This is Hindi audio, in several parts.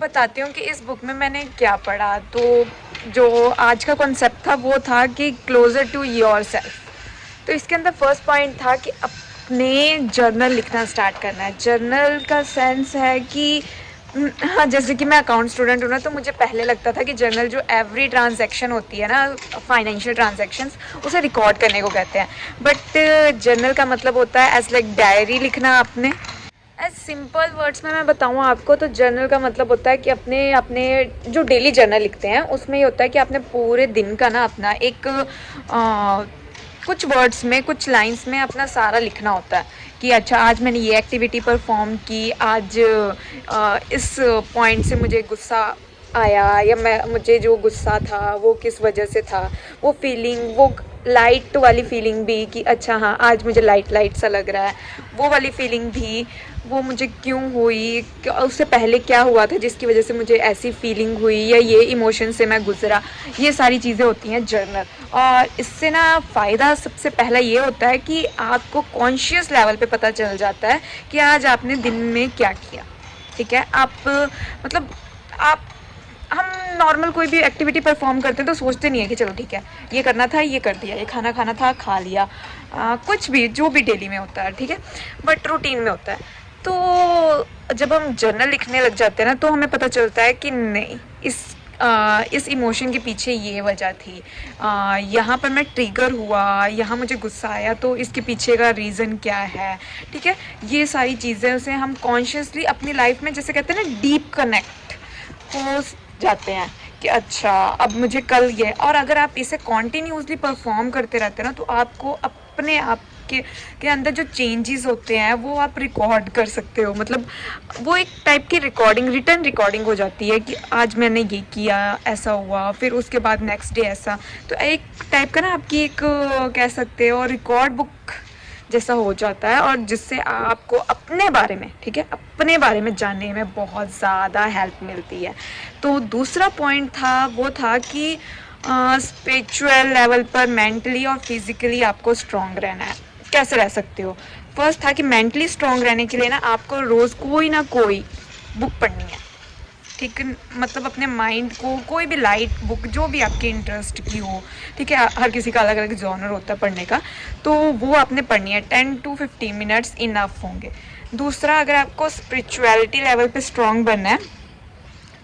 बताती हूँ कि इस बुक में मैंने क्या पढ़ा। तो जो आज का कॉन्सेप्ट था वो था कि क्लोज़र टू योरसेल्फ। तो इसके अंदर फर्स्ट पॉइंट था कि अपने जर्नल लिखना स्टार्ट करना है। जर्नल का सेंस है कि हाँ, जैसे कि मैं अकाउंट स्टूडेंट हूँ ना, तो मुझे पहले लगता था कि जर्नल जो एवरी ट्रांजैक्शन होती है ना, फाइनेंशियल ट्रांजैक्शंस, उसे रिकॉर्ड करने को कहते हैं। बट जर्नल का मतलब होता है एज लाइक डायरी लिखना अपने। एज सिंपल वर्ड्स में मैं बताऊँ आपको, तो जर्नल का मतलब होता है कि अपने अपने जो डेली जर्नल लिखते हैं उसमें ये होता है कि आपने पूरे दिन का ना अपना एक कुछ वर्ड्स में, कुछ लाइंस में अपना सारा लिखना होता है कि अच्छा आज मैंने ये एक्टिविटी परफॉर्म की, आज इस पॉइंट से मुझे गुस्सा आया, या मुझे जो गुस्सा था वो किस वजह से था, वो फीलिंग, वो लाइट वाली फीलिंग भी कि अच्छा हाँ आज मुझे लाइट लाइट सा लग रहा है, वो वाली फीलिंग भी, वो मुझे क्यों हुई, उससे पहले क्या हुआ था जिसकी वजह से मुझे ऐसी फीलिंग हुई, या ये इमोशन से मैं गुजरा। ये सारी चीज़ें होती हैं जर्नल। और इससे ना फ़ायदा सबसे पहला ये होता है कि आपको कॉन्शियस लेवल पे पता चल जाता है कि आज आपने दिन में क्या किया। ठीक है, आप मतलब आप हम नॉर्मल कोई भी एक्टिविटी परफॉर्म करते हैं तो सोचते नहीं है कि चलो ठीक है ये करना था, ये कर दिया, ये खाना खाना था, खा लिया, कुछ भी जो भी डेली में होता है, ठीक है, बट रूटीन में होता है। तो जब हम जर्नल लिखने लग जाते हैं ना, तो हमें पता चलता है कि नहीं, इस इमोशन के पीछे ये वजह थी, यहाँ पर मैं ट्रिगर हुआ, यहाँ मुझे गुस्सा आया, तो इसके पीछे का रीज़न क्या है। ठीक है, ये सारी चीज़ें से हम कॉन्शियसली अपनी लाइफ में, जैसे कहते हैं ना, डीप कनेक्ट हो जाते हैं कि अच्छा अब मुझे कल ये। और अगर आप इसे कॉन्टीन्यूसली परफॉर्म करते रहते हैं ना, तो आपको अपने आप के अंदर जो चेंजेस होते हैं वो आप रिकॉर्ड कर सकते हो। मतलब वो एक टाइप की रिकॉर्डिंग, रिटर्न रिकॉर्डिंग हो जाती है कि आज मैंने ये किया, ऐसा हुआ, फिर उसके बाद नेक्स्ट डे ऐसा। तो एक टाइप का ना आपकी एक कह सकते हो रिकॉर्ड बुक जैसा हो जाता है, और जिससे आपको अपने बारे में, ठीक है, अपने बारे में जानने में बहुत ज़्यादा हेल्प मिलती है। तो दूसरा पॉइंट था वो था कि स्पिरिचुअल लेवल पर मेंटली और फिज़िकली आपको स्ट्रॉन्ग रहना है। कैसे रह सकते हो? फर्स्ट था कि मेंटली स्ट्रॉन्ग रहने के लिए ना आपको रोज़ कोई ना कोई बुक पढ़नी है। ठीक है, मतलब अपने माइंड को कोई भी लाइट बुक जो भी आपके इंटरेस्ट की हो, ठीक है, हर किसी का अलग अलग जॉनर होता है पढ़ने का, तो वो आपने पढ़नी है। 10 to 15 मिनट्स इनफ होंगे। दूसरा, अगर आपको स्पिरिचुअलिटी लेवल पे स्ट्रॉन्ग बनना है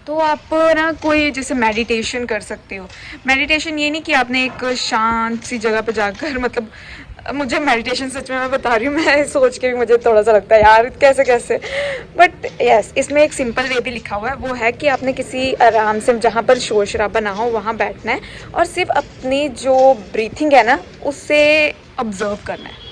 तो आप ना कोई जैसे मेडिटेशन कर सकते हो। मेडिटेशन ये नहीं कि आपने एक शांत सी जगह पे जाकर, मतलब मुझे मेडिटेशन सच में मैं बता रही हूँ, मैं सोच के भी मुझे थोड़ा सा लगता है यार कैसे कैसे, बट यस, इसमें एक सिंपल वे भी लिखा हुआ है। वो है कि आपने किसी आराम से, जहाँ पर शोर शराबा ना हो, वहाँ बैठना है और सिर्फ अपनी जो ब्रीथिंग है ना उससे ऑब्जर्व करना है।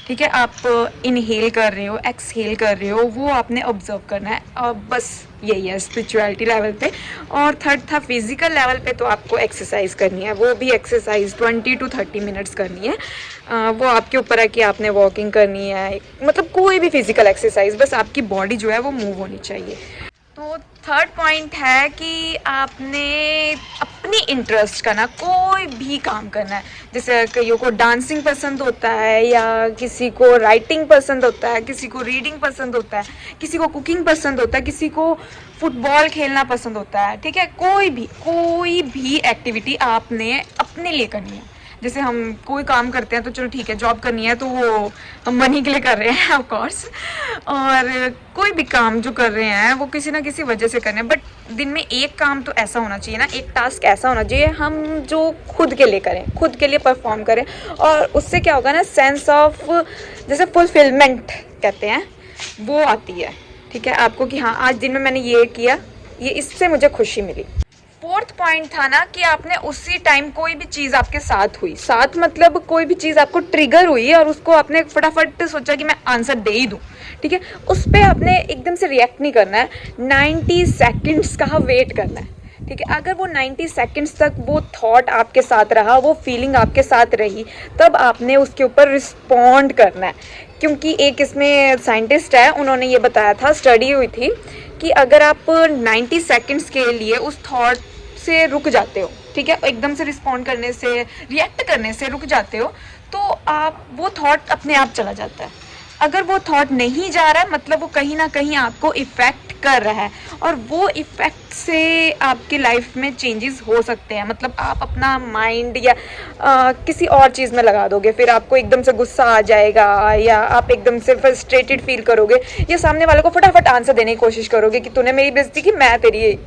ठीक है, आप इनहेल कर रहे हो, एक्सहेल कर रहे हो, वो आपने ऑब्जर्व करना है। बस यही है स्पिरिचुअलिटी लेवल पे। और थर्ड था फिजिकल लेवल पे, तो आपको एक्सरसाइज करनी है, वो भी एक्सरसाइज 20 to 30 मिनट्स करनी है। वो आपके ऊपर है कि आपने वॉकिंग करनी है, मतलब कोई भी फिजिकल एक्सरसाइज, बस आपकी बॉडी जो है वो मूव होनी चाहिए। तो थर्ड पॉइंट है कि आपने अपनी इंटरेस्ट का ना कोई भी काम करना है। जैसे कईयों को डांसिंग पसंद होता है, या किसी को राइटिंग पसंद होता है, किसी को रीडिंग पसंद होता है, किसी को कुकिंग पसंद होता है, किसी को फुटबॉल खेलना पसंद होता है। ठीक है, कोई भी एक्टिविटी आपने अपने लिए करनी है। जैसे हम कोई काम करते हैं तो चलो ठीक है, जॉब करनी है तो वो हम मनी के लिए कर रहे हैं ऑफ कोर्स, और कोई भी काम जो कर रहे हैं वो किसी ना किसी वजह से कर रहे हैं। बट दिन में एक काम तो ऐसा होना चाहिए ना, एक टास्क ऐसा होना चाहिए हम जो खुद के लिए करें, खुद के लिए परफॉर्म करें। और उससे क्या होगा ना, सेंस ऑफ, जैसे फुलफिलमेंट कहते हैं, वो आती है। ठीक है, आपको कि हाँ आज दिन में मैंने ये किया, ये इससे मुझे खुशी मिली। फोर्थ पॉइंट था ना कि आपने उसी टाइम कोई भी चीज़ आपके साथ हुई, साथ मतलब कोई भी चीज़ आपको ट्रिगर हुई और उसको आपने फटाफट सोचा कि मैं आंसर दे ही दूँ। ठीक है, उस पर आपने एकदम से रिएक्ट नहीं करना है, 90 सेकेंड्स का वेट करना है। ठीक है, अगर वो 90 सेकेंड्स तक वो थॉट आपके साथ रहा, वो फीलिंग आपके साथ रही, तब आपने उसके ऊपर रिस्पॉन्ड करना है। क्योंकि एक इसमें साइंटिस्ट है, उन्होंने ये बताया था, स्टडी हुई थी कि अगर आप 90 सेकेंड्स के लिए उस थॉट से रुक जाते हो, ठीक है, एकदम से रिस्पॉन्ड करने से, रिएक्ट करने से रुक जाते हो, तो आप वो थॉट अपने आप चला जाता है। अगर वो थॉट नहीं जा रहा है, मतलब वो कहीं ना कहीं आपको इफ़ेक्ट कर रहा है, और वो इफ़ेक्ट से आपकी लाइफ में चेंजेस हो सकते हैं। मतलब आप अपना माइंड या किसी और चीज़ में लगा दोगे, फिर आपको एकदम से गुस्सा आ जाएगा, या आप एकदम से फ्रस्ट्रेटेड फील करोगे, या सामने वाले को फटाफट आंसर देने की कोशिश करोगे कि तूने मेरी बेइज्जती की, मैं तेरी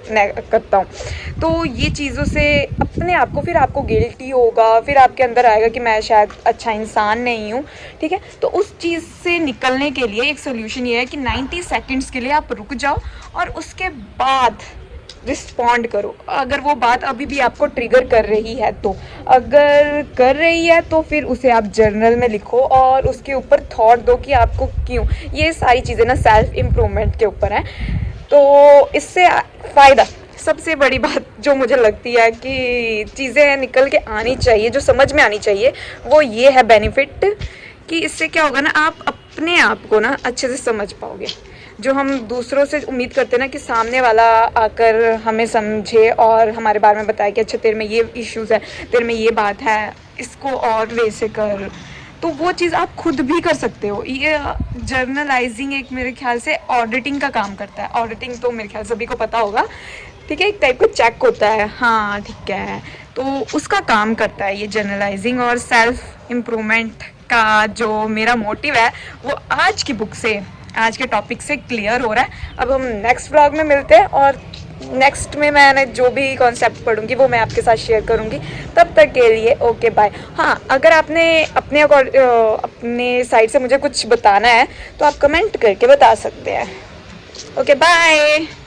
करता हूँ। तो ये चीज़ों से अपने आप को, फिर आपको गिल्टी होगा, फिर आपके अंदर आएगा कि मैं शायद अच्छा इंसान नहीं हूँ, ठीक है। तो उस चीज़ से निकलने के लिए एक सोल्यूशन ये है कि 90 सेकंड्स के लिए आप रुक जाओ और उसके बाद रिस्पॉन्ड करो। अगर वो बात अभी भी आपको ट्रिगर कर रही है, तो अगर कर रही है तो फिर उसे आप जर्नल में लिखो और उसके ऊपर थॉट दो कि आपको क्यों। ये सारी चीज़ें ना सेल्फ इम्प्रूवमेंट के ऊपर हैं। तो इससे फ़ायदा, सबसे बड़ी बात जो मुझे लगती है कि चीज़ें निकल के आनी चाहिए, जो समझ में आनी चाहिए, वो ये है बेनिफिट कि इससे क्या होगा ना, आप अपने आप को ना अच्छे से समझ पाओगे। जो हम दूसरों से उम्मीद करते हैं ना कि सामने वाला आकर हमें समझे और हमारे बारे में बताए कि अच्छा तेरे में ये इश्यूज़ है, तेरे में ये बात है, इसको और वे से कर, तो वो चीज़ आप खुद भी कर सकते हो। ये जर्नलाइजिंग एक मेरे ख्याल से ऑडिटिंग का काम करता है। ऑडिटिंग तो मेरे ख्याल सभी को पता होगा, ठीक है, एक टाइप का चेक होता है, हाँ ठीक है, तो उसका काम करता है ये जर्नलाइजिंग। और सेल्फ इम्प्रूवमेंट का जो मेरा मोटिव है वो आज की बुक से, आज के टॉपिक से क्लियर हो रहा है। अब हम नेक्स्ट व्लॉग में मिलते हैं और नेक्स्ट में मैंने जो भी कॉन्सेप्ट पढ़ूंगी वो मैं आपके साथ शेयर करूंगी। तब तक के लिए ओके बाय। हाँ, अगर आपने अपने साइड से मुझे कुछ बताना है तो आप कमेंट करके बता सकते हैं। Okay bye.